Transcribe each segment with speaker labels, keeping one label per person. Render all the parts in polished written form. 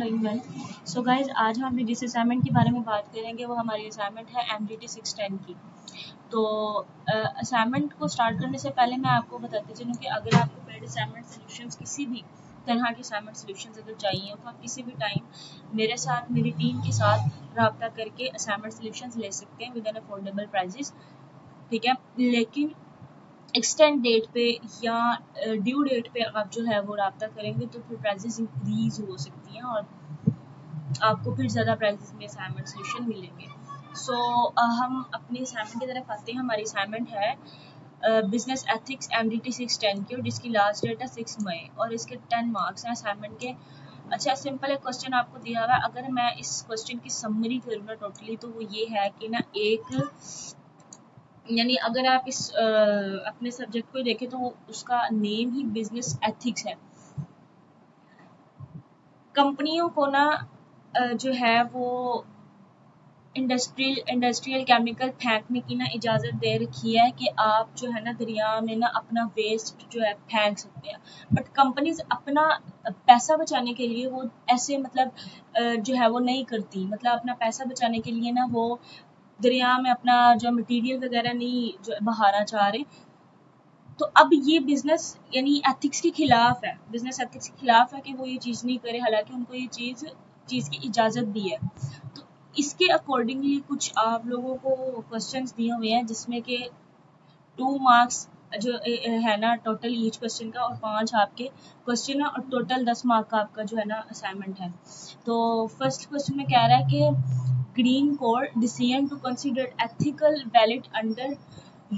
Speaker 1: Doing well. So guys, आज हम अपनी जिस असाइनमेंट के बारे में बात करेंगे वो हमारी असाइनमेंट है MGT 610 की। तो असाइनमेंट को स्टार्ट करने से पहले मैं आपको बताती चलूँ कि अगर आपको पेड असाइनमेंट सॉल्यूशंस किसी भी तरह के असाइनमेंट सॉल्यूशंस अगर चाहिए तो आप किसी भी टाइम मेरे साथ, मेरी टीम के साथ रब्ता करके असाइनमेंट सॉल्यूशंस ले सकते हैं विद एन अफोर्डेबल प्राइजेस। ठीक है, लेकिन एक्सटेंड डेट पे या ड्यू डेट पे आप जो है वो रब्ता करेंगे तो फिर प्राइजेस इंक्रीज हो सकती हैं और आपको फिर ज़्यादा प्राइजेस में असाइनमेंट सोल्यूशन मिलेंगे। सो हम अपनी असाइनमेंट की तरफ आते हैं। हमारी असाइनमेंट है बिजनेस एथिक्स MGT 610 की, और जिसकी लास्ट डेट है 6 मई और इसके 10 मार्क्स हैं असाइनमेंट के। अच्छा, सिंपल एक क्वेश्चन आपको दिया हुआ है। अगर मैं इस क्वेश्चन की समरी करूँ ना टोटली, तो वो ये है कि ना यानी अगर आप इस अपने सब्जेक्ट को देखें तो उसका नेम ही बिजनेस एथिक्स है। कंपनियों को ना जो है वो इंडस्ट्रियल केमिकल फेंकने की ना इजाज़त दे रखी है कि आप जो है ना दरिया में ना अपना वेस्ट जो है फेंक सकते हैं। बट कंपनीज अपना पैसा बचाने के लिए वो ऐसे जो है वो नहीं करती। मतलब अपना पैसा बचाने के लिए ना वो दरिया में अपना जो मटेरियल वगैरह नहीं जो बहाना चाह रहे। तो अब ये बिजनेस यानी एथिक्स के खिलाफ है, बिजनेस एथिक्स के खिलाफ है कि वो ये चीज़ नहीं करे, हालांकि उनको ये चीज़ की इजाज़त दी है। तो इसके अकॉर्डिंगली कुछ आप लोगों को क्वेश्चंस दिए हुए हैं जिसमें कि 2 मार्क्स जो है ना टोटल ईच क्वेश्चन का, और 5 आपके क्वेश्चन है, और टोटल 10 मार्क का आपका जो है ना असाइनमेंट है। तो फर्स्ट क्वेश्चन में कह रहा है कि green code decision to consider ethical valid under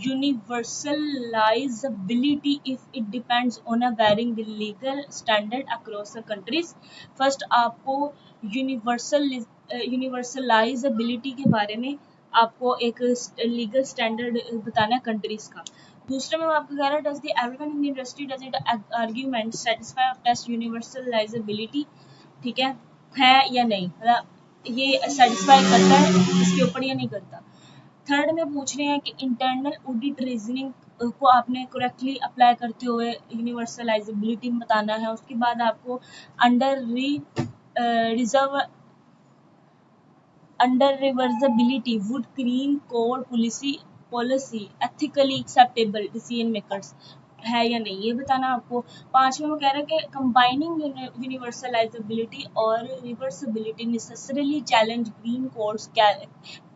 Speaker 1: universalizability if it depends on a varying the legal standard across the countries। First आपको यूनिवर्सलाइजेबिलिटी के बारे में आपको एक लीगल स्टैंडर्ड बताना है कंट्रीज का। दूसरे में आपको कह रहा है does the everyone in industry does it argument satisfy of test universalizability. ठीक है या नहीं, मतलब ये सेटिस्फाई करता है इसके ऊपर या नहीं करता। थर्ड में पूछ रहे हैं कि इंटरनल ऑडिट रीजनिंग को आपने करेक्टली अप्लाई करते हुए यूनिवर्सलाइजेबिलिटी बताना है। उसके बाद आपको under reversibility would green code policy ethically acceptable decision makers है या नहीं, ये बताना आपको। पांचवें में कह रहा है कि कंबाइनिंग यूनिवर्सलाइजेबिलिटी और reversibility necessarily challenge green codes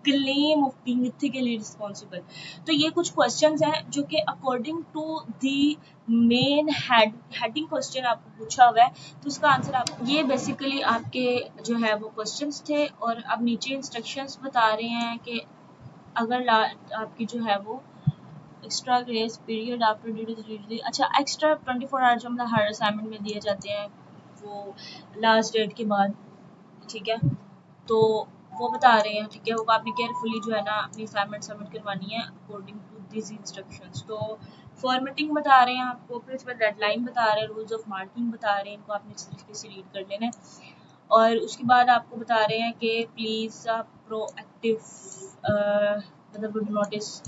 Speaker 1: claim of being ethically responsible. तो ये कुछ क्वेश्चंस हैं जो कि according to the main heading question आपको पूछा हुआ है, तो उसका आंसर आप ये बेसिकली आपके जो है वो क्वेश्चंस थे। और अब नीचे इंस्ट्रक्शंस बता रहे हैं कि अगर आपकी जो है वो extra grace period after due, अच्छा एक्स्ट्रा 24 आवर्स जो मतलब हर असाइनमेंट में दिए जाते हैं वो लास्ट डेट के बाद। ठीक है, तो वो बता रहे हैं। ठीक है, वो आपने केयरफुली जो है ना अपनी असाइनमेंट सबमिट करवानी है अकॉर्डिंग टू दिस इंस्ट्रक्शंस। तो फॉर्मेटिंग बता रहे हैं आपको, फिर इसमें डेडलाइन बता रहे हैं, रूल्स ऑफ मार्किंग बता रहे हैं, इनको आपने अच्छे तरीके से रीड कर लेना है। और उसके बाद आपको बता रहे हैं कि प्लीज़ प्रोएक्टिव मतलब नोटिस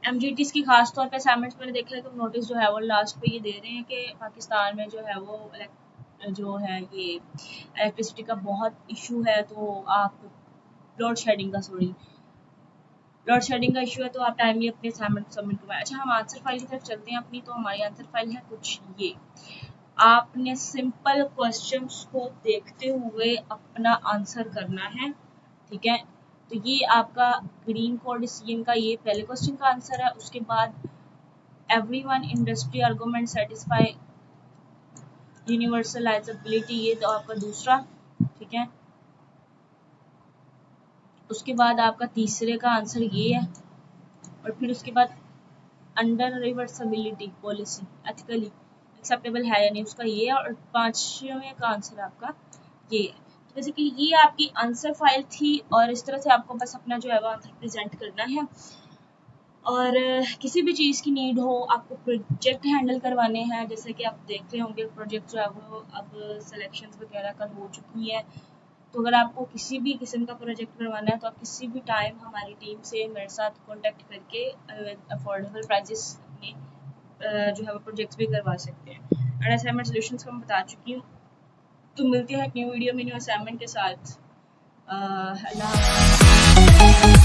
Speaker 1: MGTs की खास तौर पे असाइनमेंट्स मैंने देखा है कि नोटिस जो है वो लास्ट पे ये दे रहे हैं कि पाकिस्तान में जो है वो जो है ये इलेक्ट्रिसिटी का बहुत इशू है, तो आप लोड शेडिंग का इशू है, तो आप टाइमली अपने असाइनमेंट सबमिट करवाएं। अच्छा, हम आंसर फाइल की तरफ चलते हैं अपनी। तो हमारी आंसर फाइल है कुछ ये, आपने सिंपल क्वेश्चंस को देखते हुए अपना आंसर करना है। ठीक है, तो ये आपका ग्रीन कोड डिसीजन का ये पहले क्वेश्चन का आंसर है। उसके बाद एवरीवन इंडस्ट्री आर्गुमेंट सेटिस्फाई यूनिवर्सलाइजेबिलिटी, ये तो आपका दूसरा। ठीक है, उसके बाद आपका तीसरे का आंसर ये है, और फिर उसके बाद under reversibility policy ethically acceptable है या नहीं, उसका ये है, और पांचवें का आंसर आपका ये है। तो जैसे कि ये आपकी आंसर फाइल थी, और इस तरह से आपको बस अपना जो है वो आंसर प्रेजेंट करना है। और किसी भी चीज़ की नीड हो, आपको प्रोजेक्ट हैंडल करवाने हैं, जैसे कि आप देख रहे होंगे प्रोजेक्ट जो है वो अब सिलेक्शंस वगैरह कल हो चुकी है। तो अगर आपको किसी भी किस्म का प्रोजेक्ट करवाना है तो आप किसी भी टाइम हमारी टीम से मेरे साथ कांटेक्ट करके अफोर्डेबल प्राइजेस में जो है वो प्रोजेक्ट्स भी करवा सकते हैं। एंड असाइनमेंट सॉल्यूशंस को मैं बता चुकी हूँ। तो मिलते हैं एक न्यू वीडियो में न्यू असाइनमेंट के साथ। अल्लाह हाफ़िज़।